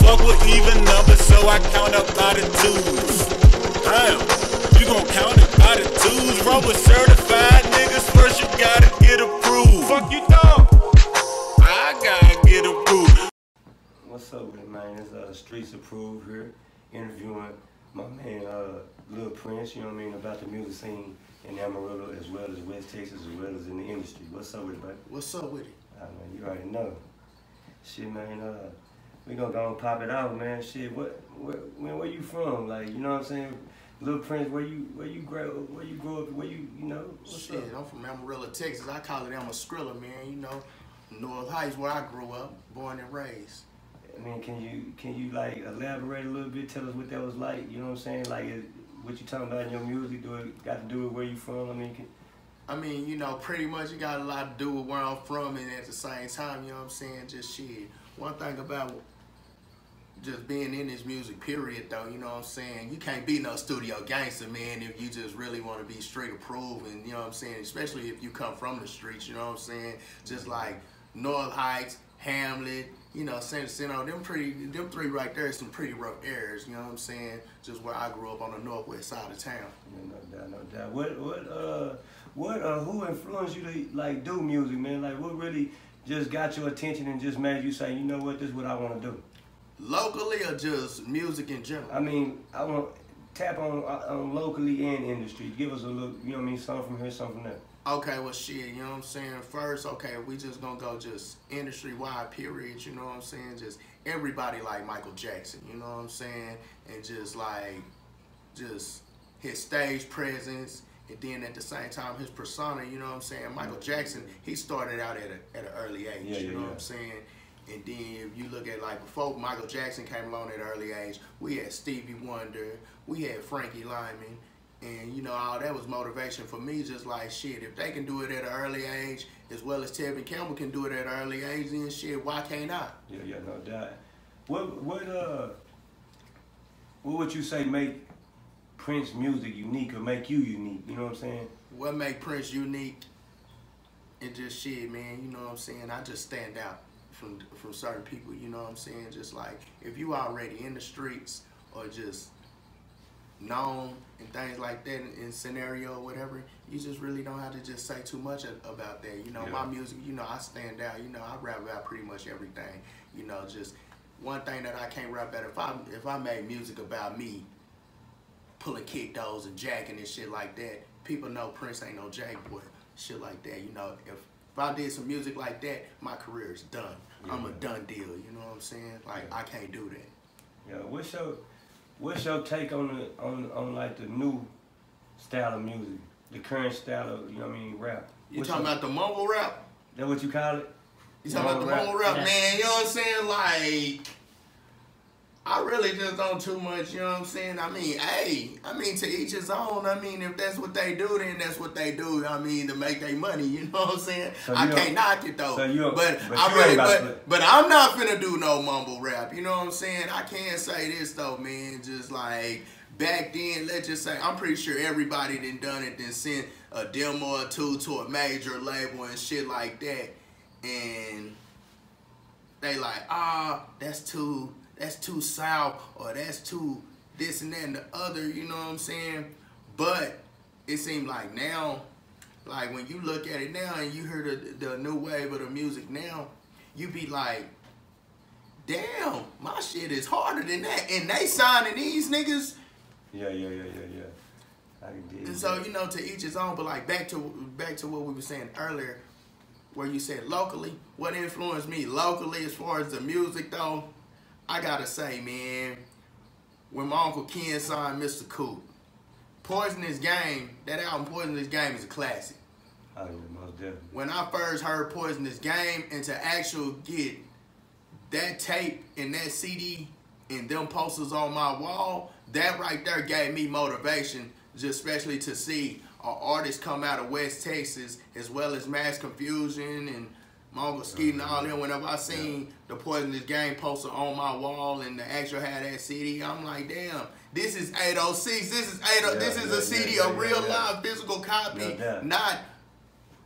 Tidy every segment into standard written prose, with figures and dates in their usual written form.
fuck with even numbers, so I count up by the twos. Damn, you gon' count it by the twos. Roll with certified niggas, first you gotta get approved. Fuck you, dog. I gotta get approved. What's up with it, man? It's Streets Approved here, interviewing my man Lil Prince, you know what I mean, about the music scene in Amarillo as well as West Texas as well as in the industry. What's up with it, baby? What's up with it? Man, you already know. Shit, man, we gonna go and pop it out, man. Shit, where you from? Like, you know what I'm saying? Lil Prince, where you grew up, you know? Shit, up? I'm from Amarillo, Texas. I call it Amarillo, man, you know. North Heights, where I grew up, born and raised. I mean, can you like elaborate a little bit? Tell us what that was like. You know what I'm saying? Like, what you talking about in your music? Do it got to do with where you from? I mean, you know, pretty much it got a lot to do with where I'm from, and at the same time, you know what I'm saying? Just shit. One thing about just being in this music, period, though, you know what I'm saying? You can't be no studio gangster, man, if you just really want to be straight approved, and you know what I'm saying? Especially if you come from the streets, you know what I'm saying? Just like North Heights, Hamlet, you know, them three right there, some pretty rough areas, you know what I'm saying? Just where I grew up on the northwest side of town. Yeah, no doubt. Who influenced you to like do music, man? Like, what really just got your attention and just made you say, you know what, this is what I want to do? Locally or just music in general? I mean, I want tap on locally and industry. Give us a little, you know what I mean, something from here, something from there. Okay, well, shit, you know what I'm saying? First, okay, we just gonna go just industry-wide, period, you know what I'm saying? Just everybody like Michael Jackson, you know what I'm saying? And just his stage presence, and then at the same time, his persona, you know what I'm saying? Michael Jackson, he started out at an early age, you know what I'm saying? And then if you look at, like, before Michael Jackson came along at an early age, we had Stevie Wonder, we had Frankie Lyman, and, you know, all that was motivation for me, just like, shit, if they can do it at an early age, as well as Tevin Campbell can do it at an early age, then shit, why can't I? Yeah, no doubt. What would you say make Prince music unique or make you unique, you know what I'm saying? What make Prince unique? And just shit, man, you know what I'm saying? I just stand out from certain people, you know what I'm saying? Just like, if you already in the streets or just known and things like that in scenario or whatever, you just really don't have to just say too much about that. You know, my music, you know, I stand out. You know, I rap about pretty much everything. You know, just one thing that I can't rap about, if I made music about me pulling kick doors and jacking and shit like that, people know Prince ain't no jack boy, shit like that. You know, if I did some music like that, my career is done. Yeah. I'm a done deal, you know what I'm saying? Like, I can't do that. Yeah, what's your take on like the new style of music, the current style of, you know what I mean, rap? You talking about the mumble rap? That what you call it? You talking about the mumble rap, man? You know what I'm saying? Like, I really just don't too much, you know what I'm saying? I mean, hey, to each his own. I mean, if that's what they do, then that's what they do. I mean, to make their money, you know what I'm saying? So I can't knock it though. So but I'm not finna do no mumble rap, you know what I'm saying? I can't say this though, man. Just like back then, let's just say, I'm pretty sure everybody done it, then sent a demo or two to a major label and shit like that, and they like, that's too south, or that's too this and that and the other, you know what I'm saying? But it seems like now, like when you look at it now and you hear the new wave of the music now, you be like, damn, my shit is harder than that. And they signing these niggas. Yeah. I can dig. And so, you know, to each his own, but like back to what we were saying earlier, where you said locally, what influenced me locally as far as the music though, I gotta say, man, when my Uncle Ken signed Mr. Cool, Poisonous Game, that album Poisonous Game is a classic. Oh yeah, most definitely. When I first heard Poisonous Game, and to actually get that tape and that CD and them posters on my wall, that right there gave me motivation, just especially to see an artist come out of West Texas, as well as Mass Confusion and Mongo Skeet and all them. Whenever I seen the Poisonous Game poster on my wall and the actual had that CD, I'm like, damn, this is 806. This is this is a CD, a real live physical copy, not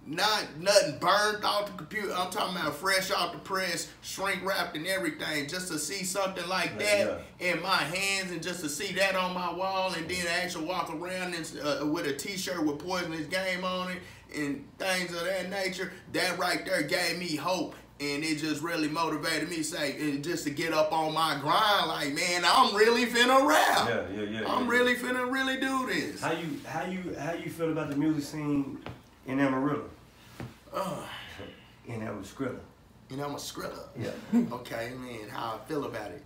Not nothing burned off the computer. I'm talking about fresh off the press, shrink wrapped and everything. Just to see something like that in my hands, and just to see that on my wall, and then actually walk around with a T-shirt with Poisonous Game on it and things of that nature. That right there gave me hope, and it just really motivated me. Just to get up on my grind. Like, man, I'm really finna rap. I'm really finna really do this. How you feel about the music scene in Amarillo? In Amarillo. In Amarillo? Yeah. Okay, man, how I feel about it.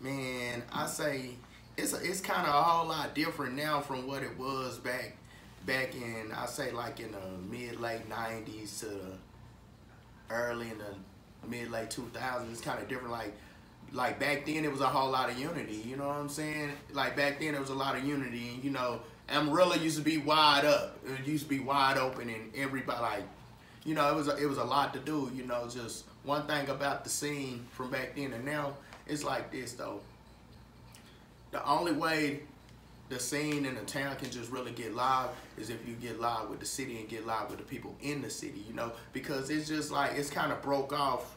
Man, I say it's kind of a whole lot different now from what it was back in, I say, like in the mid-late 90s to early in the mid-late 2000s. It's kind of different. Like back then it was a whole lot of unity, you know what I'm saying? Like back then it was a lot of unity, and you know, Amarillo used to be wide up. It used to be wide open, and everybody, like, you know, it was a lot to do, you know. Just one thing about the scene from back then and now, it's like this though. The only way the scene in the town can just really get live is if you get live with the city and get live with the people in the city, you know, because it's just like, it's kind of broke off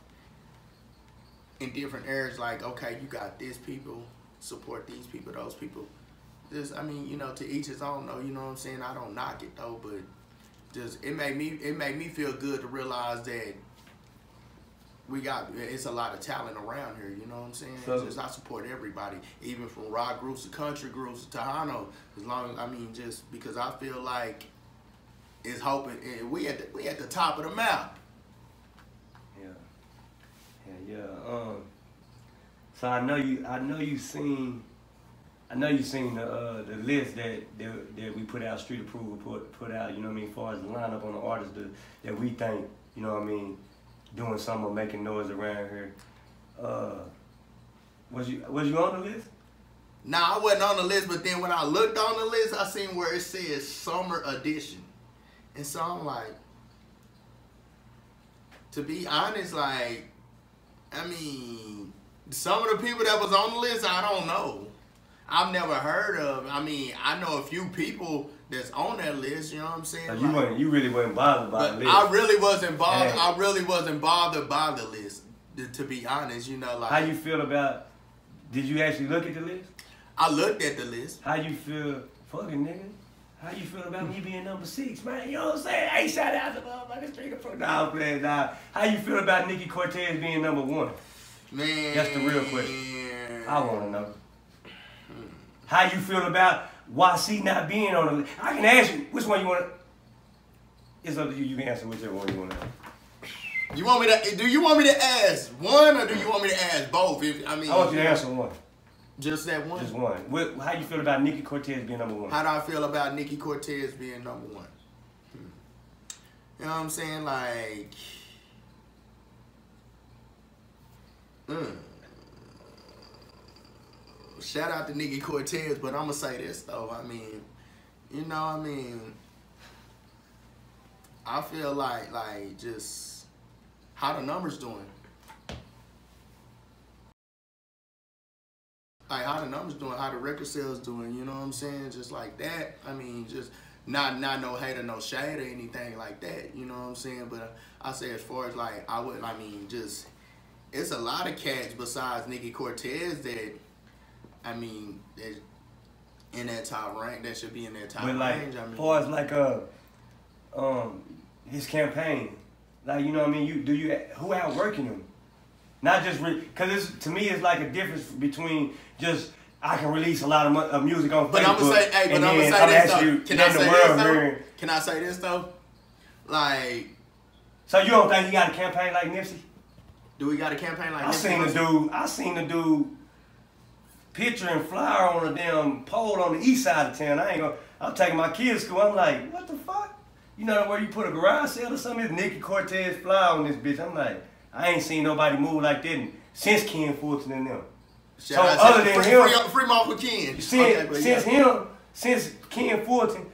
in different areas. Like, okay, you got this people, support these people, those people. Just, I mean, you know, to each his own though, you know what I'm saying? I don't knock it though, but just, it made me feel good to realize that it's a lot of talent around here, you know what I'm saying? So, just I support everybody, even from rock groups to country groups to Tejano, as long as, I mean, just because I feel like it's hoping, we at the top of the map. Yeah. So I know you seen the list that we put out, Street Approval put out, you know what I mean, as far as the lineup on the artists that we think, you know what I mean, doing something or making noise around here. Was you on the list? Nah, I wasn't on the list, but then when I looked on the list, I seen where it says Summer Edition. And so I'm like, to be honest, like, I mean, some of the people that was on the list, I don't know. I've never heard of. I mean, I know a few people that's on that list, you know what I'm saying? So you really wasn't bothered by the list. I really wasn't bothered. I really wasn't bothered by the list, to be honest, you know, like. How you feel about, did you actually look at the list? I looked at the list. How you feel, fucking nigga? How you feel about me being number 6, man? You know what I'm saying? Hey, shout out to motherfuckers, Street Approval. Nah, I'm playing, nah. How you feel about Nikki Cortez being number 1? Man. That's the real question. I want to know. How you feel about YC not being on the list? I can ask you, which one you want to... It's up to you. You can answer whichever one you want to ask. You want me to... Do you want me to ask one, or do you want me to ask both? I mean, I want you to answer one. Just that one? Just one. How you feel about Nikki Cortez being number 1? How do I feel about Nikki Cortez being number 1? You know what I'm saying? Like... Shout out to Nikki Cortez, but I'm going to say this, though. I mean, you know, I mean, I feel like just how the numbers doing. Like, how the numbers doing, how the record sales doing, you know what I'm saying? Just like that. I mean, just not no hate or no shade or anything like that, you know what I'm saying? But I say as far as, like, just, it's a lot of cats besides Nikki Cortez that, I mean, in that top rank, that should be in that top range. I mean, as far as like his campaign, like, you know what I mean, who outworking him? Not just because to me it's like a difference between just I can release a lot of music on Facebook. But I'm gonna say, hey, but I'm gonna say this though. Can I say this though? Like, so you don't think he got a campaign like Nipsey? Do we got a campaign like Nipsey? I seen the dude picture and flyer on a damn pole on the east side of town. I'm taking my kids to school. I'm like, what the fuck? You know where you put a garage sale or something? It's Nikki Cortez flyer on this bitch. I'm like, I ain't seen nobody move like that since Ken Fulton and them. So other than him, free Mark with Ken. Since Ken Fulton,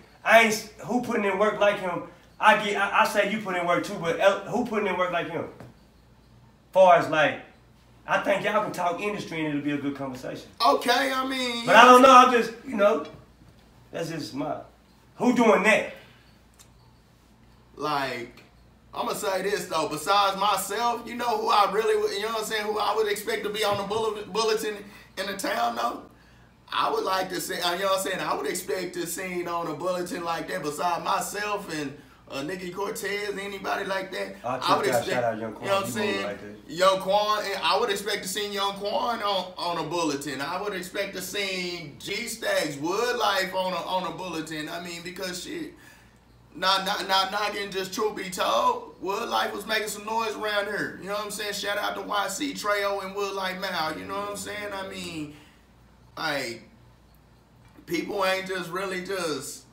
who putting in work like him? I say you put in work too, but who putting in work like him? Far as like, I think y'all can talk industry and it'll be a good conversation. Okay, I mean. But I don't know. I'm just, that's just who doing that? like, I'm gonna say this though. Besides myself, you know who I really would, you know what I'm saying, who I would expect to be on the bulletin in the town though? I would like to see, you know what I'm saying, I would expect to see on a bulletin like that besides myself and Nikki Cortez, anybody like that. I would expect, shout out Young Quan, you know what I'm saying, like Young Quan, I would expect to see Young Quan on a bulletin. I would expect to see G Stakks, Wood Life on a bulletin. I mean, because shit, not getting just truth be told, Wood Life was making some noise around here. You know what I'm saying? Shout out to YC, Treo, and Wood Life Mal. You know what I'm saying? I mean, like, people ain't just really just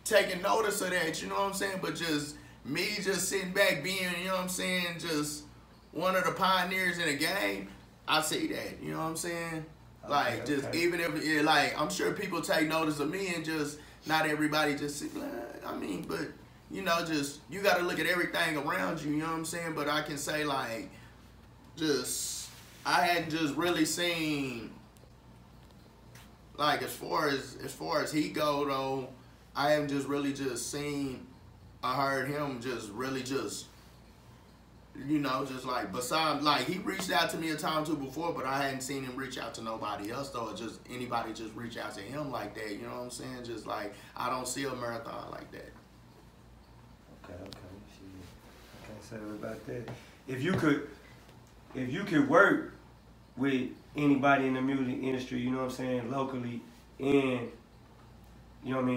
taking notice of that, you know what I'm saying? But just me just sitting back being, you know what I'm saying, just one of the pioneers in the game, I see that, you know what I'm saying? Like, okay, just okay. even if, like, I'm sure people take notice of me and just, not everybody just sit, I mean, but, you know, just, you got to look at everything around you, you know what I'm saying? But I can say, like, just, I hadn't just really seen, like, as far as he go though, I haven't just really just seen, I heard him just really just, you know, just like, besides, like, he reached out to me a time or two before, but I hadn't seen him reach out to nobody else though, or just anybody just reach out to him like that, you know what I'm saying? Just like, I don't see a marathon like that. Okay. I can't say about that. If you could work with anybody in the music industry, you know what I'm saying, locally, and you know what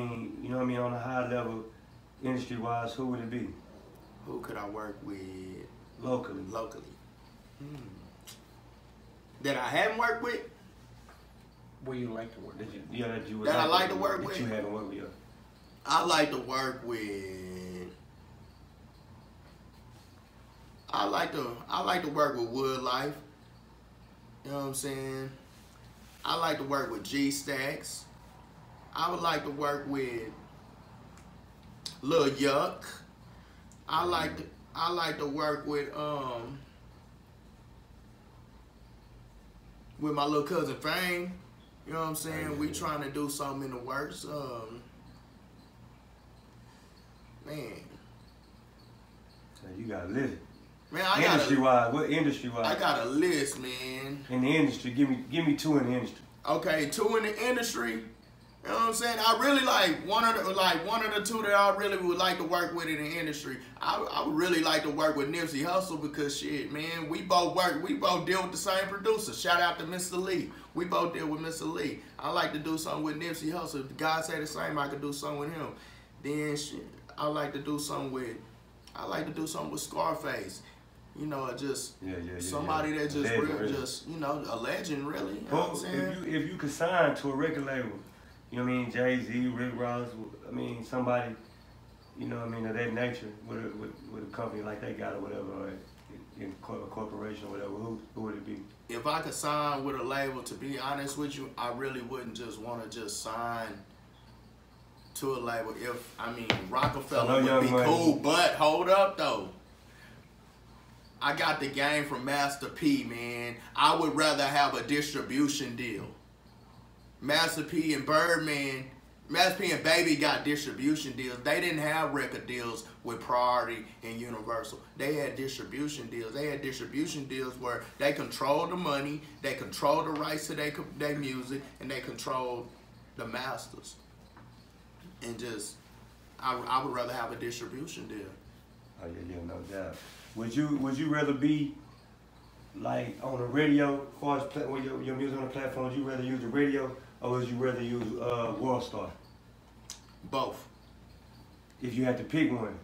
I mean, on a high level, industry wise, who would it be? Who could I work with Locally. That I haven't worked with? Where you like to work? That I like to work with? That you haven't worked with. I like to work with, I like to work with Wood Life. You know what I'm saying? I like to work with G Stakks. I would like to work with Lil Yuck. I like to work with my little cousin Fame. You know what I'm saying? We trying to do something in the works. Man. So you got a list. Man, What industry wise? I got a list, man. In the industry, give me two in the industry. Okay, two in the industry. You know what I'm saying? I really like one of the two that I really would like to work with in the industry. I would really like to work with Nipsey Hussle because shit, man, we both deal with the same producer. Shout out to Mr. Lee. We both deal with Mr. Lee. I like to do something with Nipsey Hussle. If the guy say the same, I could do something with him. Then shit, I like to do something with Scarface. You know, just somebody that just legend, real, really. Just, you know, a legend really. You know what I'm saying? If you could sign to a record label, you know what I mean, Jay-Z, Rick Ross, I mean, somebody, you know what I mean, of that nature, with a company like that got or whatever, or in a corporation or whatever, who would it be? If I could sign with a label, to be honest with you, I really wouldn't just want to just sign to a label. Rockefeller would be cool, but hold up though. I got the game from Master P, man. I would rather have a distribution deal. Master P and Birdman, Master P and Baby got distribution deals. They didn't have record deals with Priority and Universal. They had distribution deals. They had distribution deals where they controlled the money, they controlled the rights to their music, and they controlled the masters. And just, I would rather have a distribution deal. Oh yeah, no doubt. Would you rather be like on the radio, as far as your music on the platform? Would you rather use the radio, or would you rather use Worldstar? Both. If you had to pick one.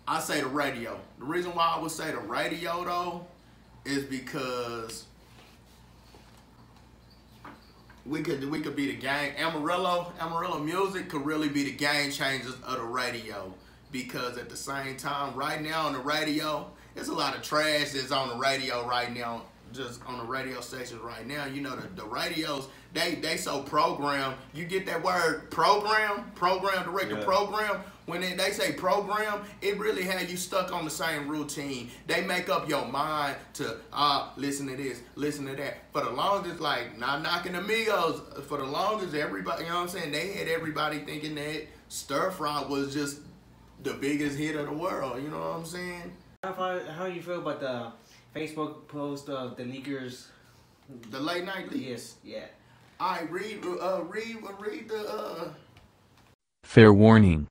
I say the radio. The reason why I would say the radio though is because we could be the game. Amarillo music could really be the game changers of the radio. Because at the same time, right now on the radio, there's a lot of trash that's on the radio right now just on the radio stations right now. You know, the radios, they so programmed. You get that word program director, Yeah. program. When they say program, it really had you stuck on the same routine. They make up your mind to listen to this, listen to that. For the longest, like, not knocking amigos, for the longest, everybody, you know what I'm saying, they had everybody thinking that Stir Fry was just the biggest hit of the world, you know what I'm saying? How you feel about the Facebook post of the leakers? The late night leak. Yes, yeah. I read the Fair warning.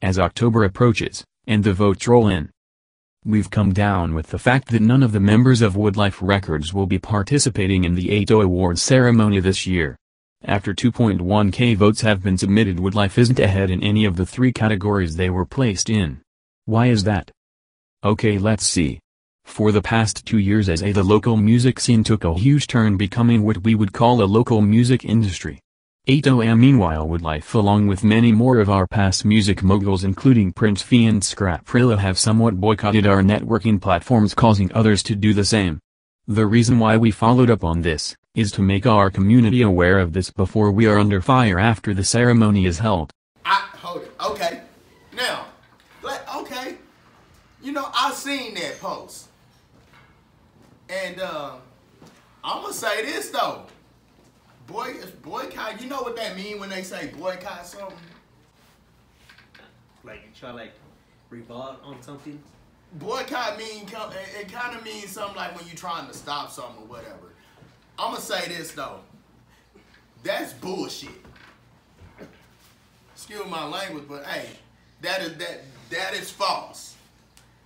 As October approaches, and the votes roll in, we've come down with the fact that none of the members of Woodlife Records will be participating in the 8O Awards ceremony this year. After 2.1k votes have been submitted, Woodlife isn't ahead in any of the 3 categories they were placed in. Why is that? Okay, let's see. For the past 2 years the local music scene took a huge turn, becoming what we would call a local music industry. 8OM meanwhile Woodlife, along with many more of our past music moguls including Prince Fee and Scraprilla, have somewhat boycotted our networking platforms, causing others to do the same. The reason why we followed up on this, is to make our community aware of this before we are under fire after the ceremony is held. Hold it. Okay. Now, okay. You know, I seen that post. And I'm going to say this, though. Boycott, you know what that mean when they say boycott something? Like, you try like revolt on something? Boycott it kind of means something like when you're trying to stop something or whatever. I'm going to say this, though. That's bullshit. Excuse my language, but hey, that is false.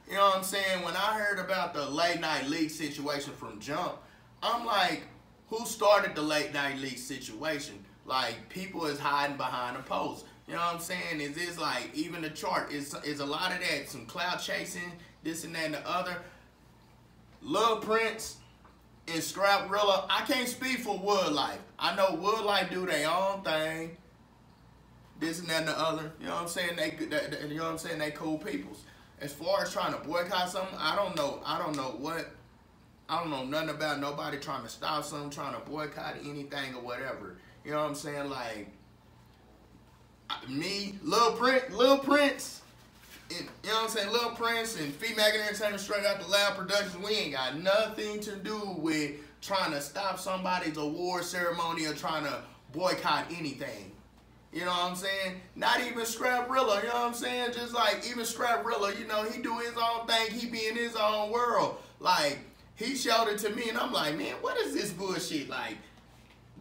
You know what I'm saying? When I heard about the late night leak situation from Jump, I'm like, who started the late night leak situation? Like, people is hiding behind a post. You know what I'm saying? Is this like, even the chart, is a lot of that, some clout chasing, this and that and the other. Lil Prince and Scraprilla, I can't speak for Woodlife. I know Woodlife do their own thing, this and that and the other. You know what I'm saying? You know what I'm saying? They cool peoples. As far as trying to boycott something, I don't know nothing about nobody trying to stop something, trying to boycott anything or whatever. You know what I'm saying? Like, me, Lil Prince, and, you know what I'm saying? Lil Prince and Female Entertainment, straight out the Lab Productions, we ain't got nothing to do with trying to stop somebody's award ceremony or trying to boycott anything. You know what I'm saying? Not even Scraprilla, you know what I'm saying? Just like, even Scraprilla, you know, he do his own thing, he be in his own world. Like, he showed it to me, and I'm like, man, what is this bullshit? Like,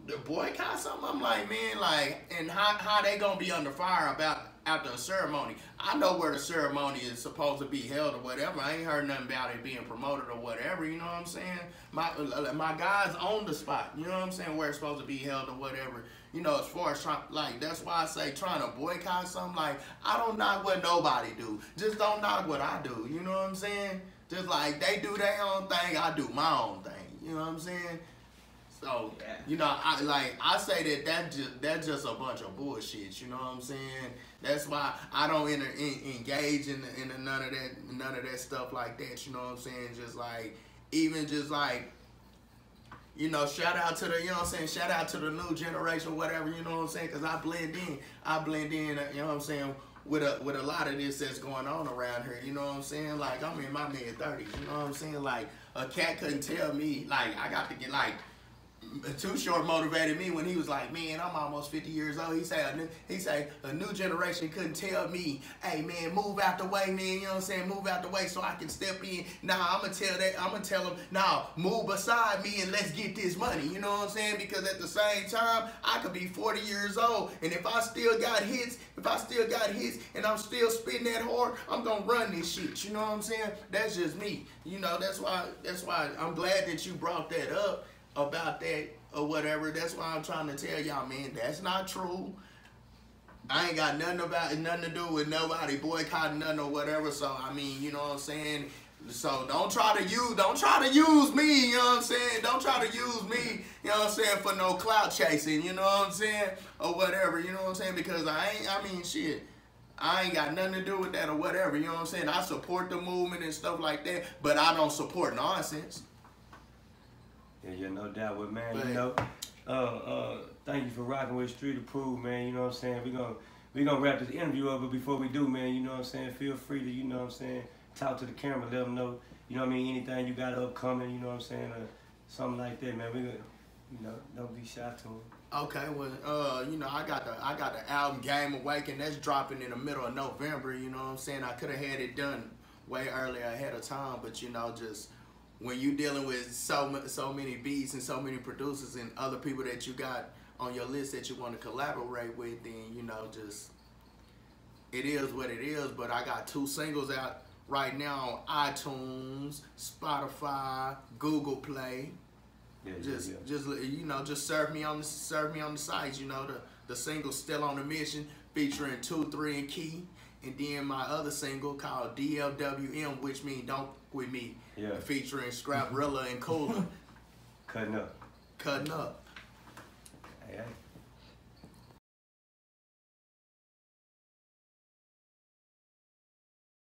the boycott something? I'm like, man, like, and how they gonna be under fire about after a ceremony? I know where the ceremony is supposed to be held or whatever. I ain't heard nothing about it being promoted or whatever, you know what I'm saying? My guys on the spot, you know what I'm saying, where it's supposed to be held or whatever. You know, as far as like, that's why I say trying to boycott something, like, I don't knock what nobody do. Just don't knock what I do, you know what I'm saying? Just like they do their own thing, I do my own thing, you know what I'm saying? So, you know, I say that's just a bunch of bullshit, you know what I'm saying? That's why I don't engage in none of that stuff like that, you know what I'm saying? Just like, even just like, you know, shout out to the, you know what I'm saying, shout out to the new generation, whatever, you know what I'm saying, because I blend in, you know what I'm saying, with a lot of this that's going on around here, you know what I'm saying, like, I'm in my mid-30s, you know what I'm saying, like, a cat couldn't tell me, like, I got to get, like, Too Short motivated me when he was like, man, I'm almost 50 years old. He say a new generation couldn't tell me, hey man, move out the way, man. You know what I'm saying? Move out the way so I can step in. Nah, I'm gonna tell them, nah, move beside me and let's get this money. You know what I'm saying? Because at the same time, I could be 40 years old, and if I still got hits, and I'm still spitting that hard, I'm gonna run this shit. You know what I'm saying? That's just me. You know, that's why I'm glad that you brought that up about that or whatever. That's why I'm trying to tell y'all, man, that's not true. I ain't got nothing to do with nobody boycotting nothing or whatever. So I mean, you know what I'm saying? So don't try to use me, you know what I'm saying? Don't try to use me, you know what I'm saying, for no clout chasing, you know what I'm saying? Or whatever, you know what I'm saying? Because I ain't got nothing to do with that or whatever, you know what I'm saying? I support the movement and stuff like that, but I don't support nonsense. Yeah, no doubt. But man, you know, thank you for rocking with Street Approved, man. You know what I'm saying? We gonna wrap this interview up, but before we do, man, you know what I'm saying? Feel free to, you know what I'm saying, talk to the camera, let them know, you know what I mean, anything you got upcoming, you know what I'm saying, or something like that, man. We gonna, you know, don't be shy to them. Okay, well, you know, I got the album Game Awaken that's dropping in the middle of November. You know what I'm saying? I could have had it done way earlier ahead of time, but you know, just when you dealing with so many beats and so many producers and other people that you got on your list that you want to collaborate with, then you know, just it is what it is. But I got 2 singles out right now on iTunes, Spotify, Google Play. Yeah, just you know, just serve me on the sites. You know, the single Still on the Mission featuring 2, 3 and Key, and then my other single called DLWM, which means Don't With Me, featuring Scraprilla and Cooler. Cutting up. Cutting up. Hey.